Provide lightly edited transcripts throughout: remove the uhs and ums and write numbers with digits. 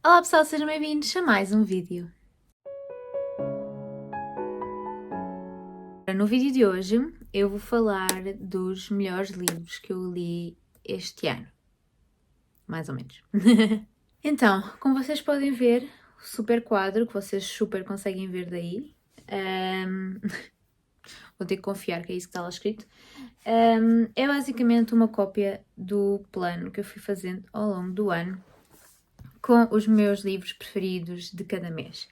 Olá pessoal, sejam bem-vindos a mais um vídeo. No vídeo de hoje eu vou falar dos melhores livros que eu li este ano, mais ou menos. Então, como vocês podem ver, o super quadro que vocês super conseguem ver daí, vou ter que confiar que é isso que está lá escrito, é basicamente uma cópia do plano que eu fui fazendo ao longo do ano com os meus livros preferidos de cada mês.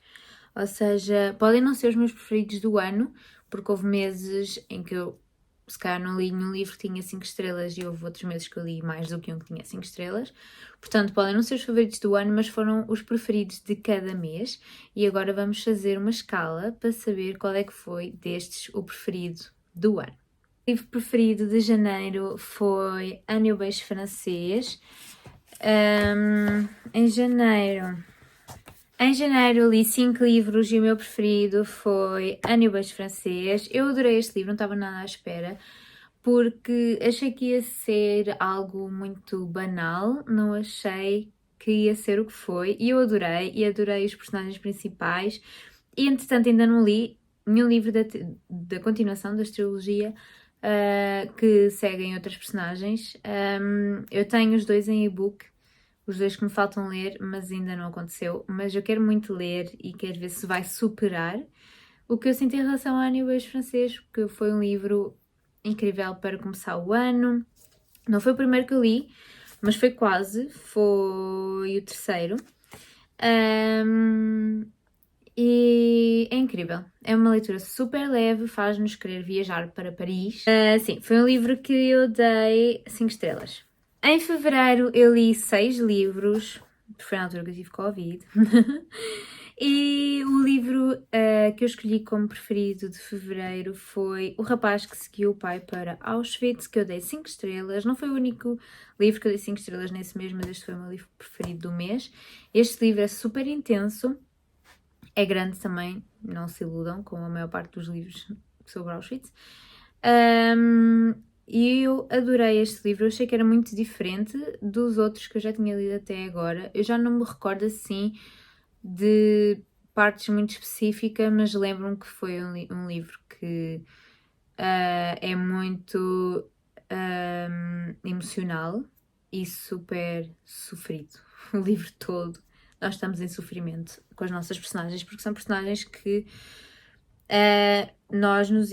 Ou seja, podem não ser os meus preferidos do ano, porque houve meses em que eu, se calhar, não li nenhum livro que tinha 5 estrelas e houve outros meses que eu li mais do que um que tinha 5 estrelas. Portanto, podem não ser os favoritos do ano, mas foram os preferidos de cada mês. E agora vamos fazer uma escala para saber qual é que foi destes o preferido do ano. O livro preferido de janeiro foi Anne e o Beijo Francês. Em janeiro li 5 livros e o meu preferido foi Anne e o Beijo Francês. Eu adorei este livro, não estava nada à espera, porque achei que ia ser algo muito banal, não achei que ia ser o que foi, e eu adorei os personagens principais, e entretanto ainda não li nenhum livro da continuação da trilogia, que seguem outras personagens. Eu tenho os dois em e-book, os dois que me faltam ler, mas ainda não aconteceu. Mas eu quero muito ler e quero ver se vai superar o que eu sinto em relação a Anne e o Beijo Francês, porque foi um livro incrível para começar o ano. Não foi o primeiro que eu li, mas foi quase, foi o terceiro. E é incrível, é uma leitura super leve, faz-nos querer viajar para Paris. Sim, foi um livro que eu dei 5 estrelas. Em fevereiro eu li 6 livros, foi na altura que eu tive Covid. E o livro que eu escolhi como preferido de fevereiro foi O Rapaz que Seguiu o Pai para Auschwitz, que eu dei 5 estrelas. Não foi o único livro que eu dei 5 estrelas nesse mês, mas este foi o meu livro preferido do mês. Este livro é super intenso, é grande também, não se iludam, como a maior parte dos livros sobre Auschwitz. E eu adorei este livro, eu achei que era muito diferente dos outros que eu já tinha lido até agora. Eu já não me recordo assim de partes muito específicas, mas lembro-me que foi um livro que é muito emocional e super sofrido. O livro todo, nós estamos em sofrimento com as nossas personagens, porque são personagens que nós nos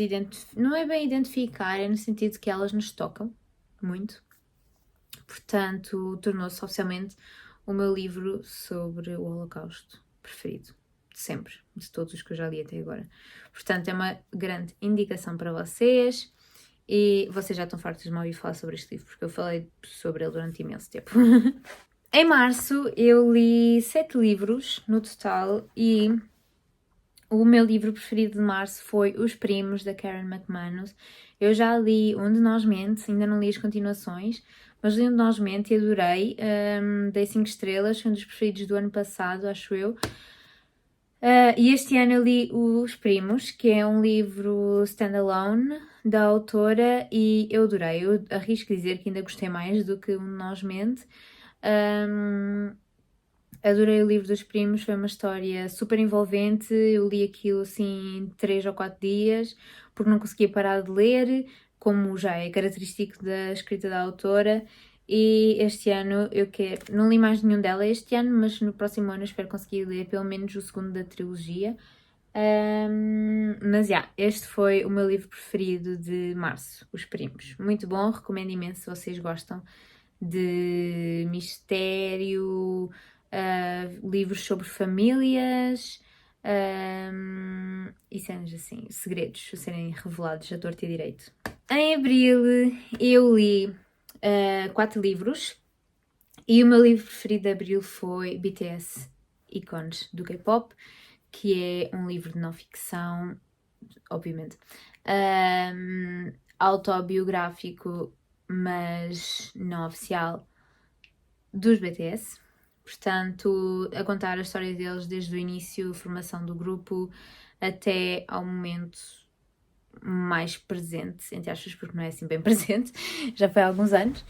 não é bem identificar, é no sentido que elas nos tocam muito. Portanto, tornou-se oficialmente o meu livro sobre o Holocausto preferido, de sempre, de todos os que eu já li até agora. Portanto, é uma grande indicação para vocês e vocês já estão fartos de me ouvir falar sobre este livro, porque eu falei sobre ele durante imenso tempo. Em março eu li 7 livros no total e o meu livro preferido de março foi Os Primos, da Karen McManus. Eu já li Um de Nós Mente, ainda não li as continuações, mas li Um de Nós Mente e adorei. Dei 5 estrelas, foi um dos preferidos do ano passado, acho eu. E este ano eu li Os Primos, que é um livro standalone da autora, e eu adorei. Eu arrisco dizer que ainda gostei mais do que Um de Nós Mente. Adorei o livro dos Primos, foi uma história super envolvente. Eu li aquilo assim em 3 ou 4 dias, porque não conseguia parar de ler, como já é característico da escrita da autora. E este ano eu quero. Não li mais nenhum dela este ano, mas no próximo ano eu espero conseguir ler pelo menos o segundo da trilogia. Mas este foi o meu livro preferido de março, Os Primos. Muito bom, recomendo imenso se vocês gostam de mistério, livros sobre famílias e cenas assim, segredos a serem revelados a torto e direito. Em abril eu li 4 livros e o meu livro preferido de abril foi BTS Icons do K-pop, que é um livro de não ficção, obviamente, autobiográfico, mas não oficial, dos BTS. Portanto, a contar a história deles desde o início, a formação do grupo, até ao momento mais presente, entre aspas, porque não é assim bem presente, já foi há alguns anos.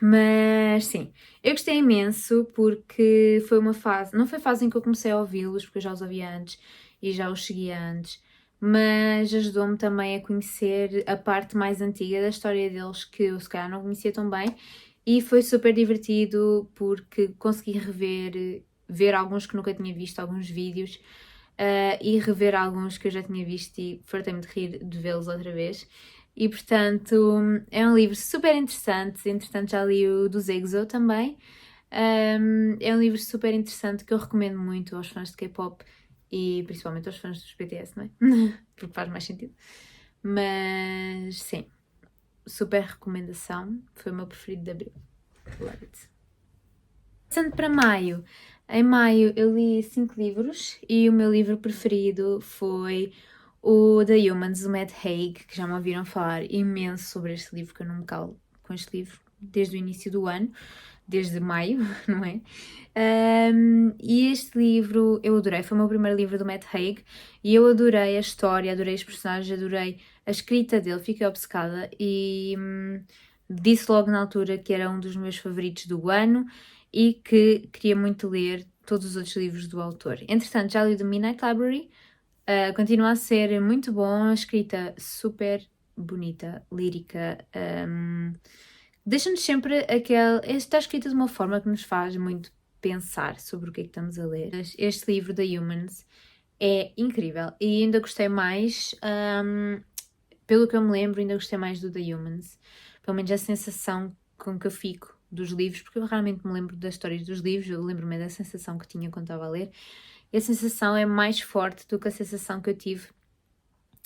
Mas sim, eu gostei imenso porque foi uma fase, não foi a fase em que eu comecei a ouvi-los, porque eu já os ouvia antes e já os seguia antes, mas ajudou-me também a conhecer a parte mais antiga da história deles que eu se calhar não conhecia tão bem e foi super divertido porque consegui ver alguns que nunca tinha visto, alguns vídeos e rever alguns que eu já tinha visto e fartei-me de rir de vê-los outra vez. E portanto é um livro super interessante. Entretanto, já li o dos EXO também. É um livro super interessante que eu recomendo muito aos fãs de K-pop e principalmente aos fãs dos BTS, não é? Porque faz mais sentido. Mas sim, super recomendação. Foi o meu preferido de abril. Love it. Passando para maio. Em maio eu li 5 livros e o meu livro preferido foi o The Humans, do Matt Haig, que já me ouviram falar imenso sobre este livro, que eu não me calo com este livro desde o início do ano, desde maio, não é? E este livro eu adorei, foi o meu primeiro livro do Matt Haig e eu adorei a história, adorei os personagens, adorei a escrita dele, fiquei obcecada e disse logo na altura que era um dos meus favoritos do ano e que queria muito ler todos os outros livros do autor. Entretanto, já li o The Midnight Library, continua a ser muito bom, a escrita super bonita, lírica, deixa-nos sempre está escrita de uma forma que nos faz muito pensar sobre o que é que estamos a ler. Este livro da Humans é incrível e ainda gostei mais, pelo que eu me lembro, ainda gostei mais do The Humans. Pelo menos a sensação com que eu fico dos livros, porque eu raramente me lembro das histórias dos livros, eu lembro-me da sensação que tinha quando estava a ler. E a sensação é mais forte do que a sensação que eu tive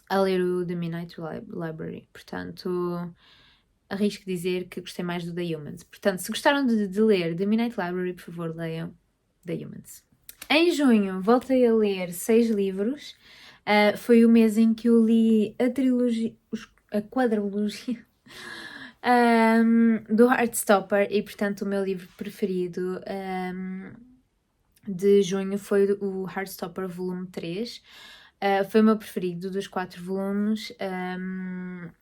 a ler o The Midnight Library. Portanto, arrisco dizer que gostei mais do The Humans. Portanto, se gostaram de ler The Midnight Library, por favor, leiam The Humans. Em junho, voltei a ler 6 livros. Foi o mês em que eu li a trilogia, a quadrilogia do Heartstopper e, portanto, o meu livro preferido de junho foi o Heartstopper volume 3. Foi o meu preferido dos 4 volumes.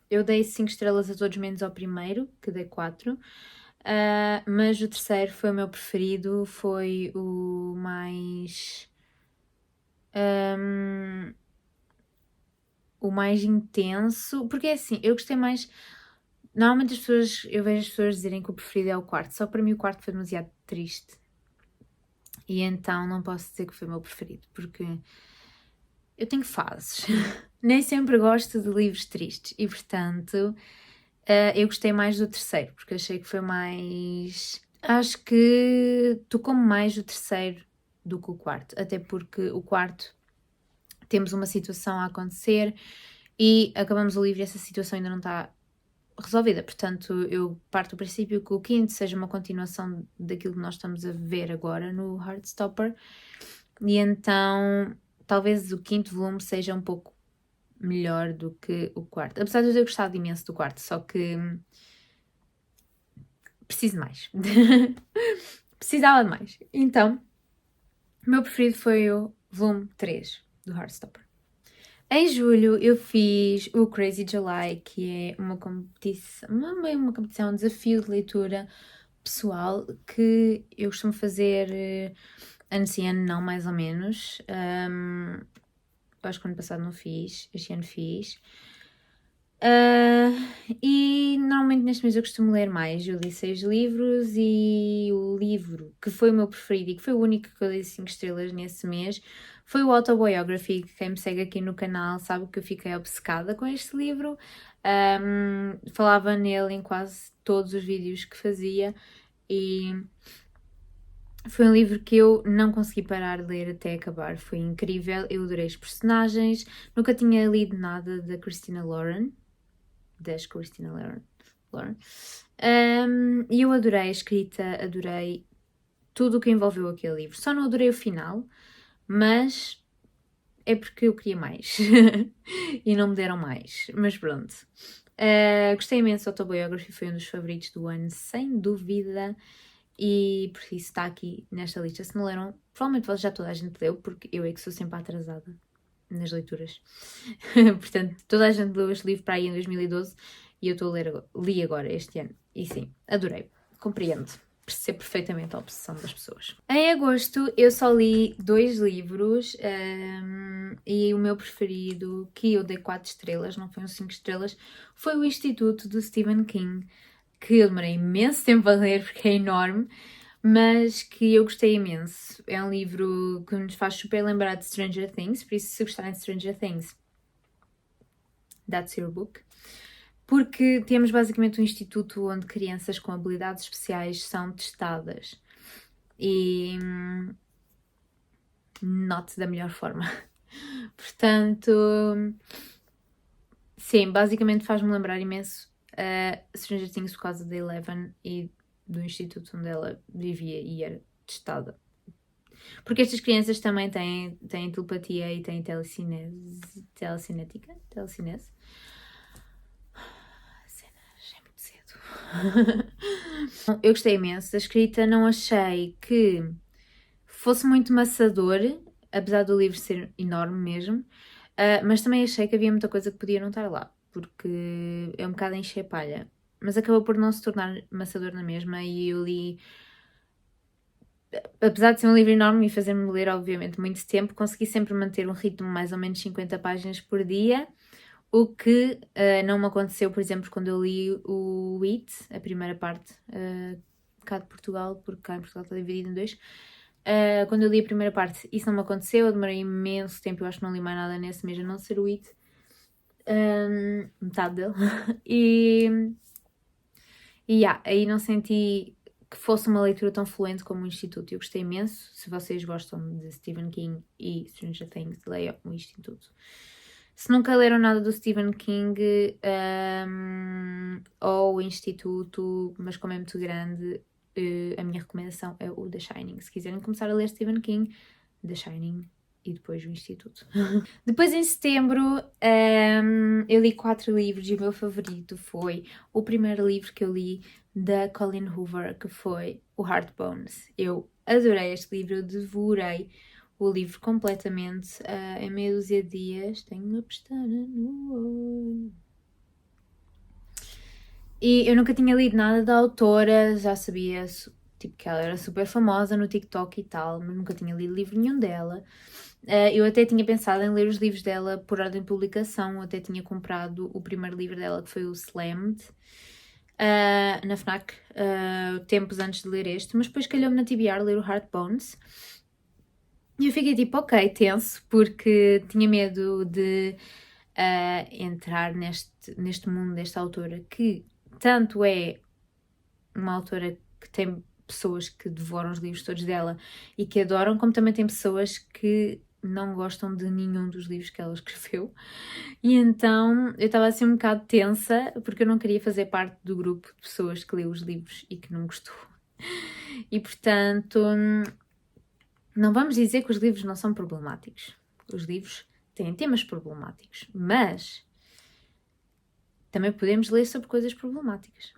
Eu dei 5 estrelas a todos, menos ao primeiro, que dei 4. Mas o terceiro foi o meu preferido, foi o mais. O mais intenso, porque é assim, eu gostei mais. Normalmente eu vejo as pessoas dizerem que o preferido é o quarto, só para mim o quarto foi demasiado triste. E então não posso dizer que foi o meu preferido, porque eu tenho fases. Nem sempre gosto de livros tristes e, portanto, eu gostei mais do terceiro, porque achei que foi mais. Acho que tocou-me mais o terceiro do que o quarto, até porque o quarto temos uma situação a acontecer e acabamos o livro e essa situação ainda não está resolvida. Portanto, eu parto do princípio que o quinto seja uma continuação daquilo que nós estamos a ver agora no Heartstopper e então talvez o quinto volume seja um pouco melhor do que o quarto. Apesar de eu ter gostado imenso do quarto, só que preciso de mais. Precisava de mais. Então, o meu preferido foi o volume 3 do Heartstopper. Em julho eu fiz o Crazy July, que é uma competição, uma competição, um desafio de leitura pessoal que eu costumo fazer ano sim, ano não, mais ou menos. Acho que ano passado não fiz, este ano fiz. E normalmente neste mês eu costumo ler mais. Eu li 6 livros e o livro que foi o meu preferido e que foi o único que eu dei 5 estrelas nesse mês foi o Autobiography. Quem me segue aqui no canal sabe que eu fiquei obcecada com este livro. Falava nele em quase todos os vídeos que fazia e foi um livro que eu não consegui parar de ler até acabar. Foi incrível, eu adorei os personagens. Nunca tinha lido nada da Christina Lauren. E eu adorei a escrita, adorei tudo o que envolveu aquele livro. Só não adorei o final, mas é porque eu queria mais e não me deram mais. Mas pronto. Gostei imenso da Autobiography, foi um dos favoritos do ano, sem dúvida. E por isso está aqui nesta lista. Se não leram, provavelmente já toda a gente leu, porque eu é que sou sempre atrasada nas leituras. Portanto, toda a gente leu este livro para aí em 2012 e eu estou a ler li agora este ano. E sim, adorei. compreendo. Percebo perfeitamente a obsessão das pessoas. Em agosto eu só li 2 livros e o meu preferido, que eu dei 4 estrelas, não foi um 5 estrelas, foi o Instituto do Stephen King, que eu demorei imenso tempo a ler porque é enorme, mas que eu gostei imenso. É um livro que nos faz super lembrar de Stranger Things, por isso se gostarem de Stranger Things, that's your book. Porque temos basicamente um instituto onde crianças com habilidades especiais são testadas e not da melhor forma. Portanto, sim, basicamente faz-me lembrar imenso Stranger Things por causa da Eleven e do instituto onde ela vivia e era testada. Porque estas crianças também têm telepatia e têm telecinética. É muito cedo. Eu gostei imenso da escrita, não achei que fosse muito maçador, apesar do livro ser enorme mesmo, mas também achei que havia muita coisa que podia não estar lá, porque é um bocado encher palha. Mas acabou por não se tornar maçador na mesma e eu li, apesar de ser um livro enorme e fazer-me ler, obviamente, muito tempo, consegui sempre manter um ritmo de mais ou menos 50 páginas por dia, o que não me aconteceu, por exemplo, quando eu li o It, a primeira parte, cá de Portugal, porque cá em Portugal está dividido em 2. Quando eu li a primeira parte, isso não me aconteceu, eu demorei imenso tempo, eu acho que não li mais nada nesse mesmo, a não ser o It, metade dele, e aí não senti que fosse uma leitura tão fluente como o Instituto. Eu gostei imenso. Se vocês gostam de Stephen King e Stranger Things, leiam o Instituto. Se nunca leram nada do Stephen King ou o Instituto, mas como é muito grande, a minha recomendação é o The Shining. Se quiserem começar a ler Stephen King, The Shining e depois o Instituto. Depois em setembro eu li 4 livros e o meu favorito foi o primeiro livro que eu li da Colleen Hoover, que foi o Heartbones. Eu adorei este livro, eu devorei o livro completamente em meia dúzia de dias. Tenho uma pestana no olho. E eu nunca tinha lido nada da autora, já sabia tipo, que ela era super famosa no TikTok e tal, mas nunca tinha lido livro nenhum dela. Eu até tinha pensado em ler os livros dela por ordem de publicação, até tinha comprado o primeiro livro dela, que foi o Slammed, na FNAC, tempos antes de ler este, mas depois calhou-me na TBR ler o Heartbones. E eu fiquei tipo, ok, tenso, porque tinha medo de entrar neste mundo desta autora, que tanto é uma autora que tem pessoas que devoram os livros todos dela e que adoram, como também tem pessoas que não gostam de nenhum dos livros que ela escreveu. E então eu estava assim um bocado tensa, porque eu não queria fazer parte do grupo de pessoas que leu os livros e que não gostou. E portanto, não vamos dizer que os livros não são problemáticos. Os livros têm temas problemáticos, mas também podemos ler sobre coisas problemáticas.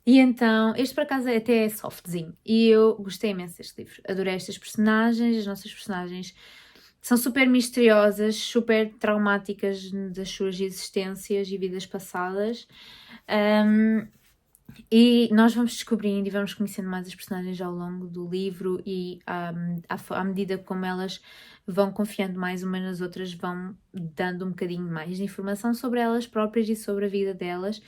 E então, este por acaso até é softzinho e eu gostei imenso deste livro. Adorei estas personagens, as nossas personagens são super misteriosas, super traumáticas das suas existências e vidas passadas. E nós vamos descobrindo e vamos conhecendo mais as personagens ao longo do livro e à medida como elas vão confiando mais umas nas outras, vão dando um bocadinho mais de informação sobre elas próprias e sobre a vida delas.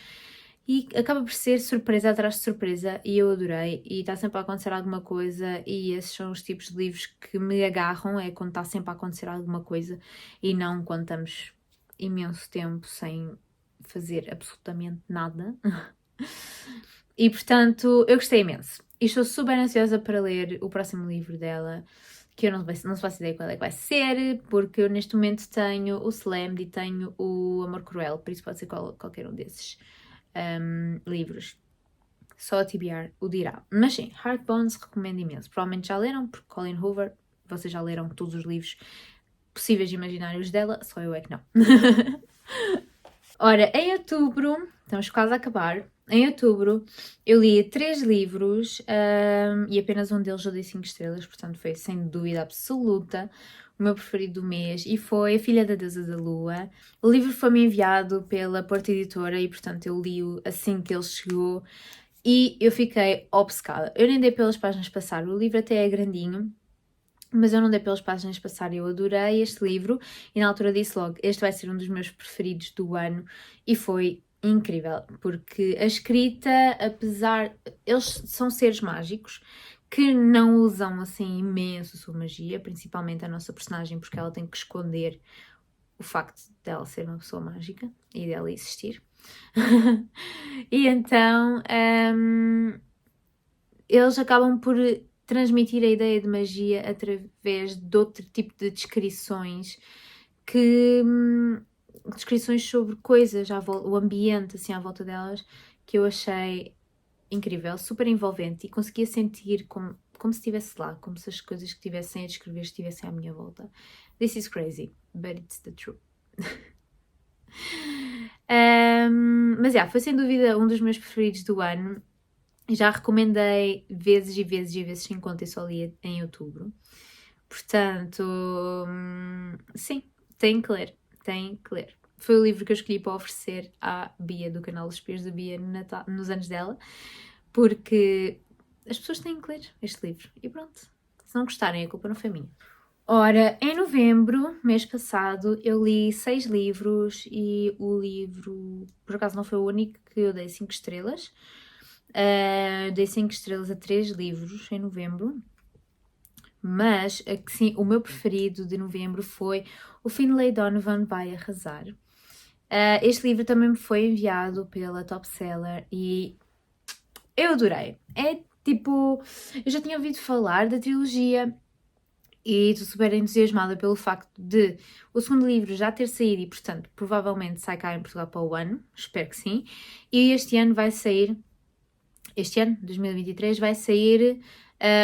E acaba por ser surpresa atrás de surpresa e eu adorei e está sempre a acontecer alguma coisa e esses são os tipos de livros que me agarram, é quando está sempre a acontecer alguma coisa e não quando estamos imenso tempo sem fazer absolutamente nada. E portanto, eu gostei imenso. E estou super ansiosa para ler o próximo livro dela, que eu não faço ideia qual é que vai ser, porque eu neste momento tenho o Slammed e tenho o Amor Cruel, por isso pode ser qualquer um desses livros. Só a TBR o dirá. Mas sim, Heartbones recomendo imenso. Provavelmente já leram, porque Colleen Hoover, vocês já leram todos os livros possíveis e imaginários dela, só eu é que não. Ora, em outubro, estamos quase a acabar, em outubro eu li 3 livros e apenas um deles eu dei 5 estrelas, portanto foi sem dúvida absoluta o meu preferido do mês e foi A Filha da Deusa da Lua. O livro foi-me enviado pela Porta Editora e portanto eu li-o assim que ele chegou E eu fiquei obcecada. Eu nem dei pelas páginas passar, o livro até é grandinho, mas eu não dei pelas páginas passar. Eu adorei este livro e na altura disse logo, este vai ser um dos meus preferidos do ano, e foi incrível, porque a escrita, apesar... Eles são seres mágicos que não usam assim imenso a sua magia, principalmente a nossa personagem, porque ela tem que esconder o facto dela ser uma pessoa mágica e dela existir. E então eles acabam por transmitir a ideia de magia através de outro tipo de descrições descrições sobre coisas, o ambiente assim à volta delas, que eu achei incrível, super envolvente, e conseguia sentir como se estivesse lá, como se as coisas que estivessem a descrever estivessem à minha volta. This is crazy, but it's the truth. Mas foi sem dúvida um dos meus preferidos do ano. Já recomendei vezes e vezes e vezes sem conta, e só li em outubro. Portanto, sim, tem que ler. Foi o livro que eu escolhi para oferecer à Bia, do canal Os Espiões da Bia, nos anos dela, porque as pessoas têm que ler este livro. E pronto, se não gostarem, a culpa não foi minha. Ora, em novembro, mês passado, eu li 6 livros, e o livro, por acaso, não foi o único que eu dei 5 estrelas. Dei 5 estrelas a 3 livros em novembro, mas sim, o meu preferido de novembro foi O Finlay Donovan Vai Arrasar. Este livro também me foi enviado pela Top Seller e eu adorei. É tipo, eu já tinha ouvido falar da trilogia e estou super entusiasmada pelo facto de o segundo livro já ter saído e, portanto, provavelmente sai cá em Portugal para o ano, espero que sim. E este ano, 2023, vai sair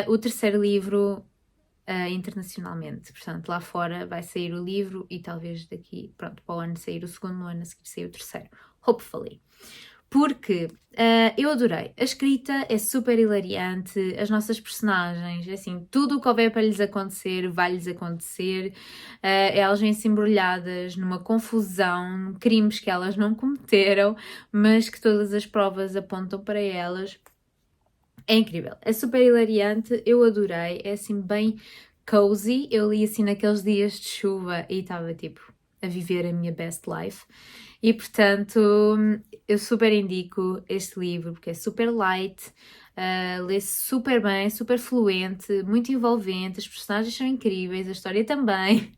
o terceiro livro internacionalmente. Portanto, lá fora vai sair o livro e talvez daqui, pronto, para o ano sair o segundo, no ano a seguir sair o terceiro. Hopefully. Porque eu adorei. A escrita é super hilariante, as nossas personagens, assim, tudo o que houver para lhes acontecer, vai-lhes acontecer. Elas vêm-se embrulhadas numa confusão, crimes que elas não cometeram, mas que todas as provas apontam para elas. É incrível, é super hilariante, eu adorei, é assim bem cozy. Eu li assim naqueles dias de chuva e estava tipo a viver a minha best life. E portanto, eu super indico este livro porque é super light, lê-se super bem, super fluente, muito envolvente, as personagens são incríveis, a história também.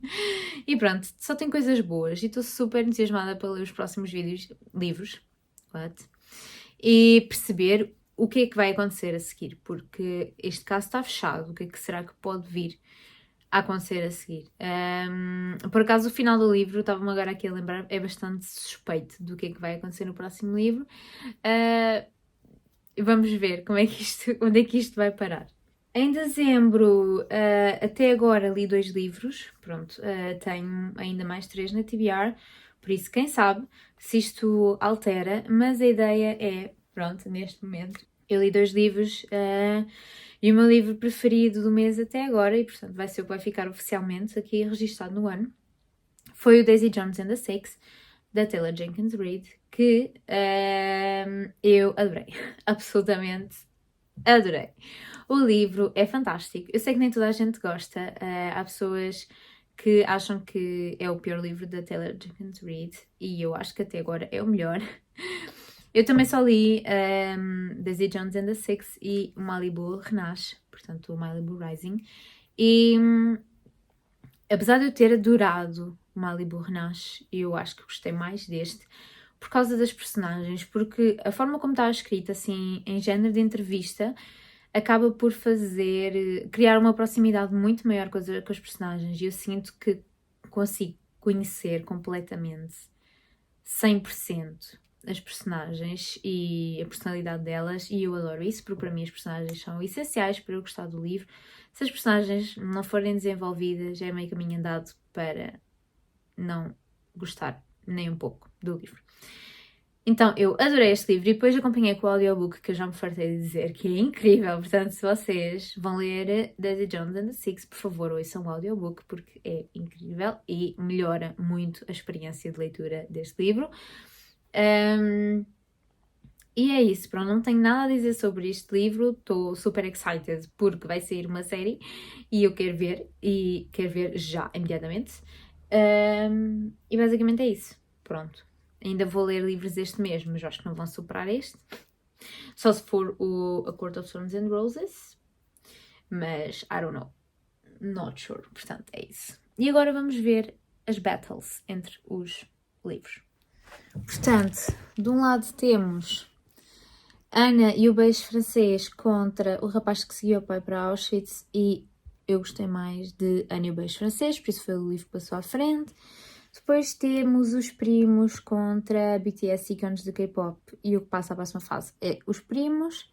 E pronto, só tem coisas boas e estou super entusiasmada para ler os próximos livros. E perceber o que é que vai acontecer a seguir, porque este caso está fechado. O que é que será que pode vir a acontecer a seguir? Por acaso, o final do livro, estava-me agora aqui a lembrar, é bastante suspeito do que é que vai acontecer no próximo livro. Vamos ver onde é que isto vai parar. Em dezembro, até agora li 2 livros, pronto, tenho ainda mais 3 na TBR, por isso quem sabe se isto altera, mas a ideia é, pronto, neste momento, eu li 2 livros e o meu livro preferido do mês até agora, e portanto vai ser o que vai ficar oficialmente aqui registado no ano, foi o Daisy Jones and the Six, da Taylor Jenkins Reid, que eu adorei, absolutamente adorei. O livro é fantástico. Eu sei que nem toda a gente gosta. Há pessoas que acham que é o pior livro da Taylor Jenkins Reid e eu acho que até agora é o melhor. Eu também só li Daisy Jones and the Six e o Malibu Renasce, portanto o Malibu Rising. E apesar de eu ter adorado o Malibu Renasce, eu acho que gostei mais deste por causa das personagens, porque a forma como está escrita, assim, em género de entrevista, acaba por criar uma proximidade muito maior com as personagens, e eu sinto que consigo conhecer completamente, 100%, as personagens e a personalidade delas, e eu adoro isso, porque para mim as personagens são essenciais para eu gostar do livro. Se as personagens não forem desenvolvidas, é meio caminho andado para não gostar nem um pouco do livro. Então, eu adorei este livro e depois acompanhei com o audiobook, que eu já me fartei de dizer que é incrível. Portanto, se vocês vão ler Daisy Jones and the Six, por favor, ouçam o audiobook, porque é incrível e melhora muito a experiência de leitura deste livro. E é isso, pronto, não tenho nada a dizer sobre este livro, estou super excited porque vai sair uma série e eu quero ver já, imediatamente. E basicamente é isso, pronto. Ainda vou ler livros este mês, mas acho que não vão superar este. Só se for o A Court of Thorns and Roses, mas I don't know, not sure, portanto é isso. E agora vamos ver as battles entre os livros. Portanto, de um lado temos Ana e o beijo francês contra o rapaz que seguiu o pai para Auschwitz, e eu gostei mais de Ana e o beijo francês, por isso foi o livro que passou à frente. Depois temos os primos contra BTS ícones do K-pop, e o que passa à próxima fase é os primos.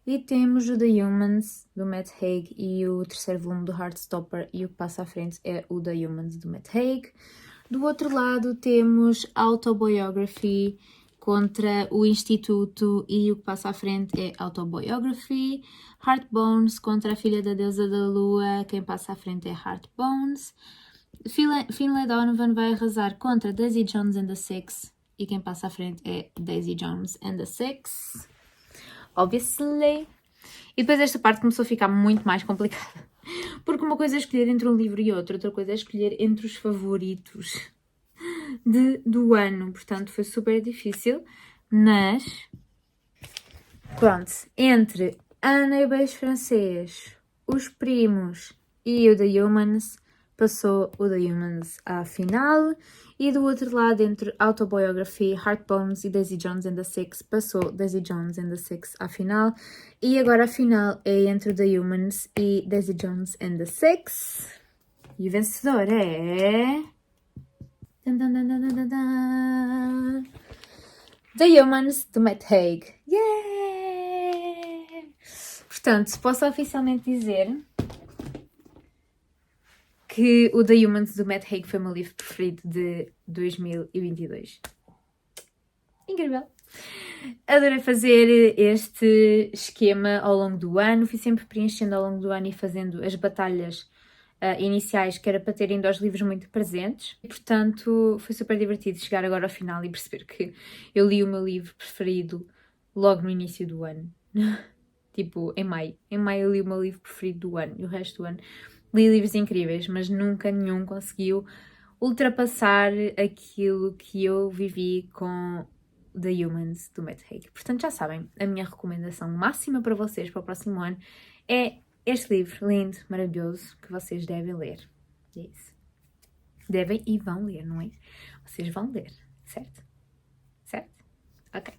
E temos o The Humans, do Matt Haig, e o terceiro volume do Heartstopper, e o que passa à frente é o The Humans, do Matt Haig. Do outro lado temos Autobiography contra o Instituto, e o que passa à frente é Autobiography. Heartbones contra a Filha da Deusa da Lua, quem passa à frente é Heartbones. Finlay Donovan vai arrasar contra Daisy Jones and the Six, e quem passa à frente é Daisy Jones and the Six, obviously. E depois esta parte começou a ficar muito mais complicada, porque uma coisa é escolher entre um livro e outro, outra coisa é escolher entre os favoritos do ano, portanto foi super difícil, mas pronto, entre Ana e o beijo francês, os primos e o The Humans, passou o The Humans à final. E do outro lado, entre Autobiography, Heartbones e Daisy Jones and the Six, passou Daisy Jones and the Six à final. E agora a final é entre o The Humans e Daisy Jones and the Six. E o vencedor é... The Humans, do Matt Haig. Yeah! Portanto, posso oficialmente dizer que o The Humans, do Matt Haig, foi o meu livro preferido de 2022. Incrível! Adorei fazer este esquema ao longo do ano, fui sempre preenchendo ao longo do ano e fazendo as batalhas iniciais, que era para terem 2 livros muito presentes. E, portanto, foi super divertido chegar agora ao final e perceber que eu li o meu livro preferido logo no início do ano. Tipo, em maio. Em maio eu li o meu livro preferido do ano, e o resto do ano li livros incríveis, mas nunca nenhum conseguiu ultrapassar aquilo que eu vivi com The Humans, do Matt Haig. Portanto, já sabem, a minha recomendação máxima para vocês para o próximo ano é este livro lindo, maravilhoso, que vocês devem ler. É isso. Devem e vão ler, não é? Vocês vão ler, certo? Certo? Ok.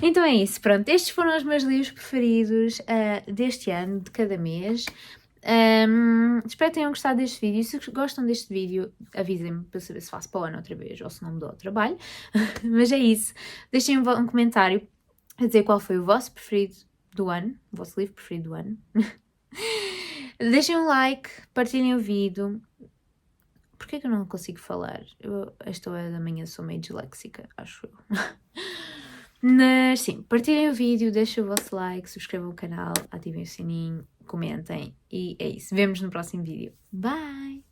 Então é isso, pronto. Estes foram os meus livros preferidos deste ano, de cada mês. Espero que tenham gostado deste vídeo. Se gostam deste vídeo, avisem-me para saber se faço para o ano outra vez ou se não me dou ao trabalho. Mas é isso. Deixem um comentário a dizer qual foi o vosso preferido do ano, o vosso livro preferido do ano. Deixem um like, partilhem o vídeo. Porquê que eu não consigo falar? Esta hora da manhã sou meio disléxica, acho eu. Mas sim, partilhem o vídeo, deixem o vosso like, subscrevam o canal, ativem o sininho, comentem, e é isso. Vemo-nos no próximo vídeo. Bye!